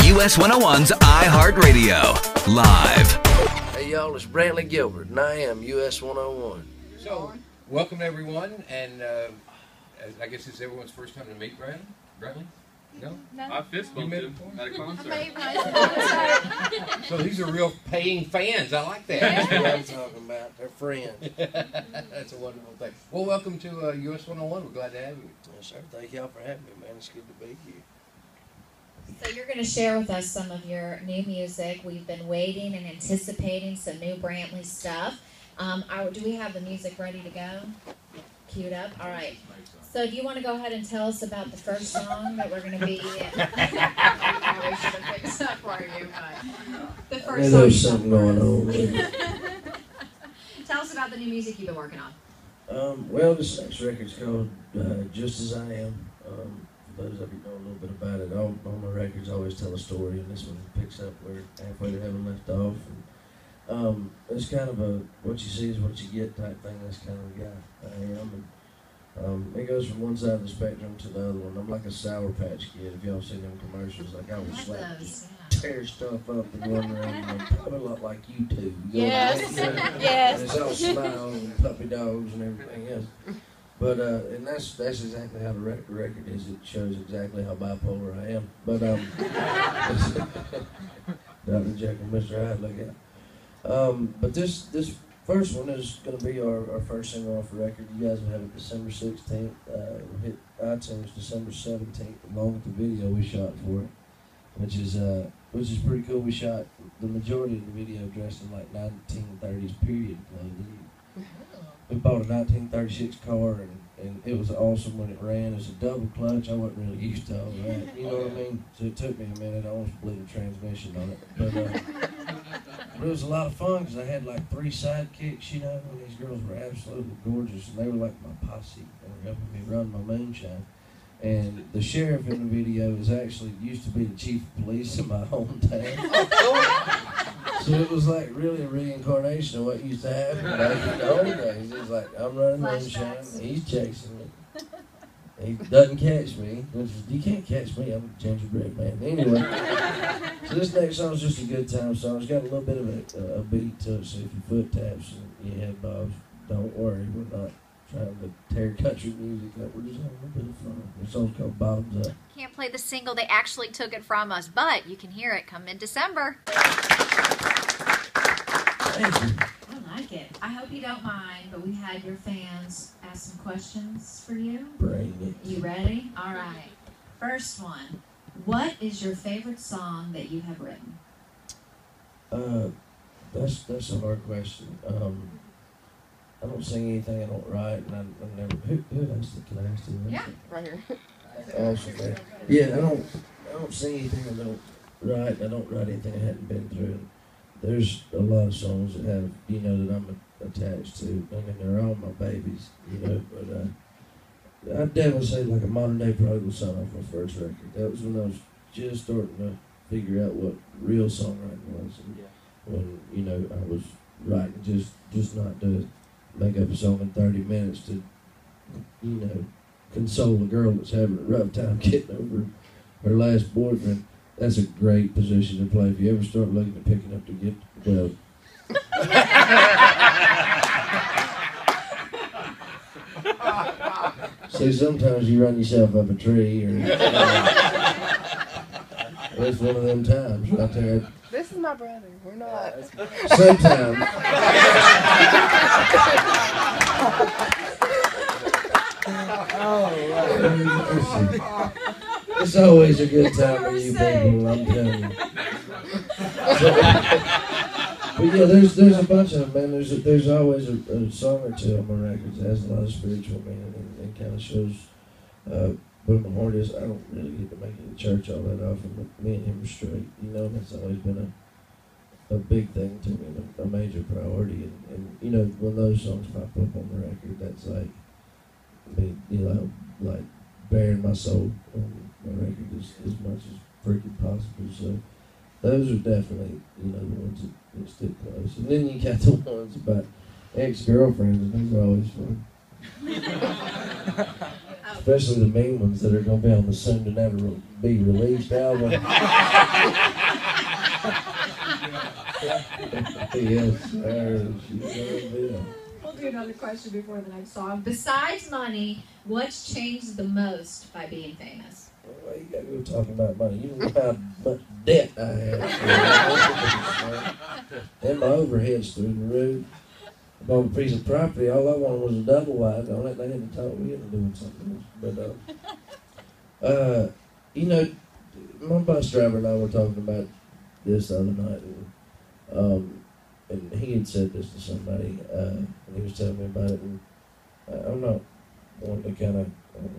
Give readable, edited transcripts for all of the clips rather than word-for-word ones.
US 101's iHeartRadio. Live. Hey y'all, it's Brantley Gilbert, and I am US 101. So, welcome everyone, and I guess it's everyone's first time to meet Brantley? No? I fist bumped him at a concert. So these are real paying fans. I like that. That's what I'm talking about. They're friends. That's a wonderful thing. Well, welcome to US 101. We're glad to have you. Yes, sir. Thank y'all for having me, man. It's good to be here. So you're going to share with us some of your new music. We've been waiting and anticipating some new Brantley stuff. Do we have the music ready to go? Queued up? All right. So do you want to go ahead and tell us about the first song that we're going to be... I probably should have fixed up for you, but... The first song. There's something going on. Tell us about the new music you've been working on. Well, this next record's called Just As I Am. For those of you know a little bit about it, all my records always tell a story, and this one picks up where halfway to heaven left off. And, it's kind of a what you see is what you get type thing. That's kind of the guy I am. And, it goes from one side of the spectrum to the other one. I'm like a Sour Patch Kid. If y'all seen them commercials, like I will slap, just tear stuff up and run around. I'm probably a lot like you two. Yes, yes. And it's all smiles and puppy dogs and everything else. But and that's exactly how the record is. It shows exactly how bipolar I am. But Dr. Jekyll, Mr. Hyde, look out. But this first one is going to be our first single off the record. You guys will have it December 16th. We'll hit iTunes December 17th, along with the video we shot for it, which is pretty cool. We shot the majority of the video dressed in like 1930s period clothing. We bought a 1936 car, and it was awesome when it ran. It was a double clutch. I wasn't really used to all that. You know what I mean? So it took me a minute. I almost blew the transmission on it. But it was a lot of fun because I had like 3 sidekicks, you know, and these girls were absolutely gorgeous, and they were like my posse. They were helping me run my moonshine. And the sheriff in the video is actually used to be the chief of police in my hometown. So it was like really a reincarnation of what used to happen back in the old days. It's like, I'm running moonshine, he's chasing me. He doesn't catch me. You can't catch me, I'm a gingerbread man. Anyway, so this next song is just a good time song. It's got a little bit of a beat to it, so if your foot taps and your head bobs, don't worry, we're not trying to tear country music up. We're just having a bit of fun. The song's called Bottoms Up. Can't play the single. They actually took it from us, but you can hear it come in December. Thank you. I like it. I hope you don't mind, but we had your fans ask some questions for you. Bring it. You ready? All right. First one. What is your favorite song that you have written? That's a hard question. I don't sing anything I don't write, and I never. Who asked it? Can I ask you that? Yeah, Right here. Awesome, man. Yeah, I don't sing anything I don't write. I don't write anything I hadn't been through. And there's a lot of songs that have, you know, that I'm attached to. I mean, they're all my babies, you know. But I'd definitely say like a modern day prodigal son off my first record. That was when I was just starting to figure out what real songwriting was. And when, you know, I was writing just not to make up a song in 30 minutes to, you know, console a girl that's having a rough time getting over her last boyfriend. That's a great position to play. If you ever start looking at picking up the guitar, well. See, sometimes you run yourself up a tree, or it's one of them times right there. This is my brother. We're not. Sometimes. It's always a good time for you people, I'm telling you. But yeah, there's a bunch of them, man. There's always a song or two on my records that has a lot of spiritual meaning and kind of shows what my heart is. I don't really get to make it to church all that often, but me and him are straight. You know, that's always been a big thing to me, and a major priority. And you know, when those songs pop up on the record, that's like me, you know, like bearing my soul on my record as much as freaking possible. So those are definitely, you know, the ones that stick close. And then you got the ones about ex-girlfriends, and those are always fun. especially the mean ones that are going to be on the soon to never be released album. Yes, sir. We'll do another question before the next song. Besides money, what's changed the most by being famous? Well, you got to go talking about money. You know how much debt I have. And my overhead's through the roof. I bought a piece of property. All I wanted was a double wide on it. They had to talk me into doing something else. But, you know, my bus driver and I were talking about this the other night. And he had said this to somebody, and he was telling me about it. And I'm not wanting to kind of,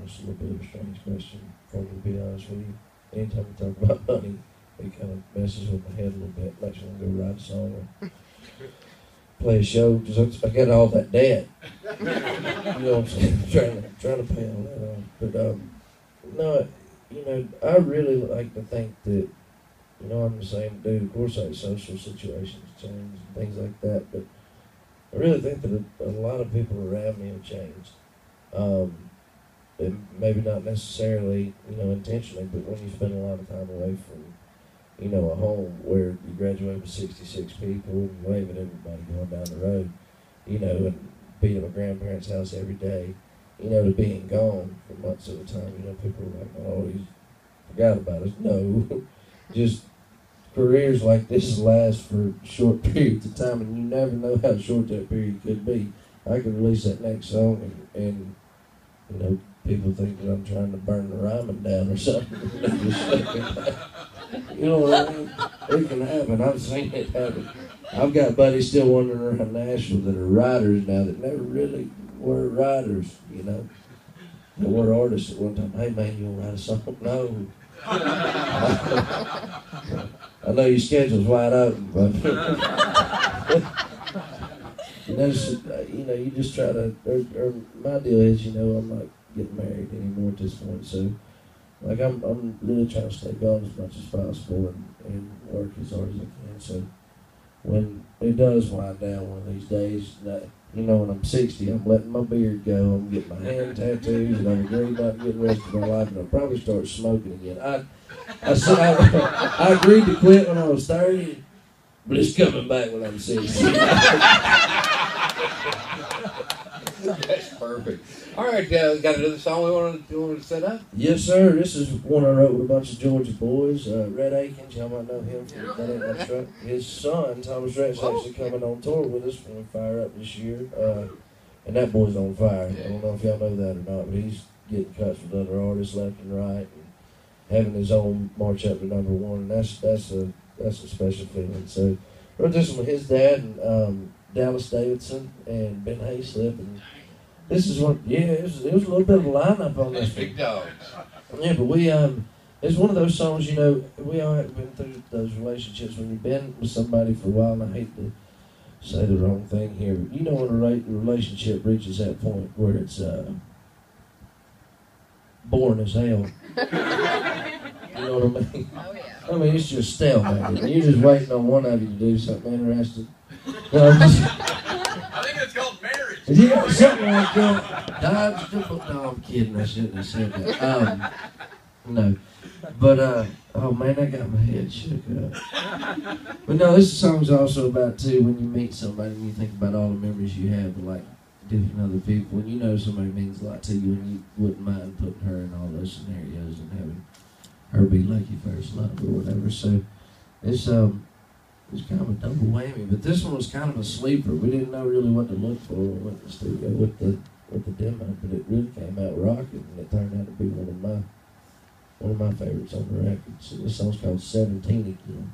it's a little bit of a strange question for me, to be honest with you. Anytime we talk about money, it kind of messes with my head a little bit. Makes me want to go write a song or play a show, because I got all that debt. You know what I'm saying? trying to pay all that off. But, no, you know, I really like to think that, you know, I'm the same dude. Of course, like social situations change and things like that, but I really think that a lot of people around me have changed. And maybe not necessarily, you know, intentionally, but when you spend a lot of time away from, you know, a home where you graduate with 66 people and you wave at everybody going down the road, you know, and being at my grandparents' house every day, you know, to being gone for months at a time, you know, people are like, oh, he forgot about us. No, just careers like this last for short periods of time, and you never know how short that period could be. I could release that next song, and you know, people think that I'm trying to burn the Ryman down or something. You know what I mean? It can happen. I've seen it happen. I've got buddies still wandering around Nashville that are writers now that never really were writers, you know. They were artists at one time. Hey man, you want to write a song? No. I know your schedule's wide open, but you know, you just try to. Or my deal is, you know, I'm not getting married anymore at this point, so like I'm really trying to stay gone as much as possible and work as hard as I can. So when it does wind down one of these days, you know, when I'm 60, I'm letting my beard go. I'm getting my hand tattoos, and I'm agreed not to get the rest of my life, and I'll probably start smoking again. I agreed to quit when I was 30, but it's coming back when I'm 60. That's perfect. All right, got another song you want to set up? Yes, sir. This is one I wrote with a bunch of Georgia boys. Red Akins, y'all might know him from That Ain't My Truck. His son, Thomas Rett's actually coming on tour with us when we fire up this year. And that boy's on fire. I don't know if y'all know that or not, but he's getting cuts with other artists left and right, and having his own march up to number one, and that's a special feeling. So I wrote this one with his dad and Dallas Davidson and Ben Hayslip, and this is what, it was a little bit of a lineup on this. Big dogs. Yeah, but it's one of those songs, you know, we all have been through those relationships when you've been with somebody for a while, and I hate to say the wrong thing here, but you know when a relationship reaches that point where it's boring as hell. You know what I mean? Oh, yeah. I mean, it's just stalemate. You're just waiting on one of you to do something interesting. I think it's called marriage. Yeah, something like that. No, I'm kidding. I shouldn't have said that. No. But, oh man, that got my head shook up. But no, this song's also about, too, when you meet somebody and you think about all the memories you have with, like, different other people. And you know somebody means a lot to you, and you wouldn't mind putting her in all those scenarios and having her be like your first love or whatever. So it's kind of a double whammy. But this one was kind of a sleeper. We didn't know really what to look for when we went to the studio with the demo, but it really came out rocking, and it turned out to be one of my favorites on the record. So this song's called 17 Again.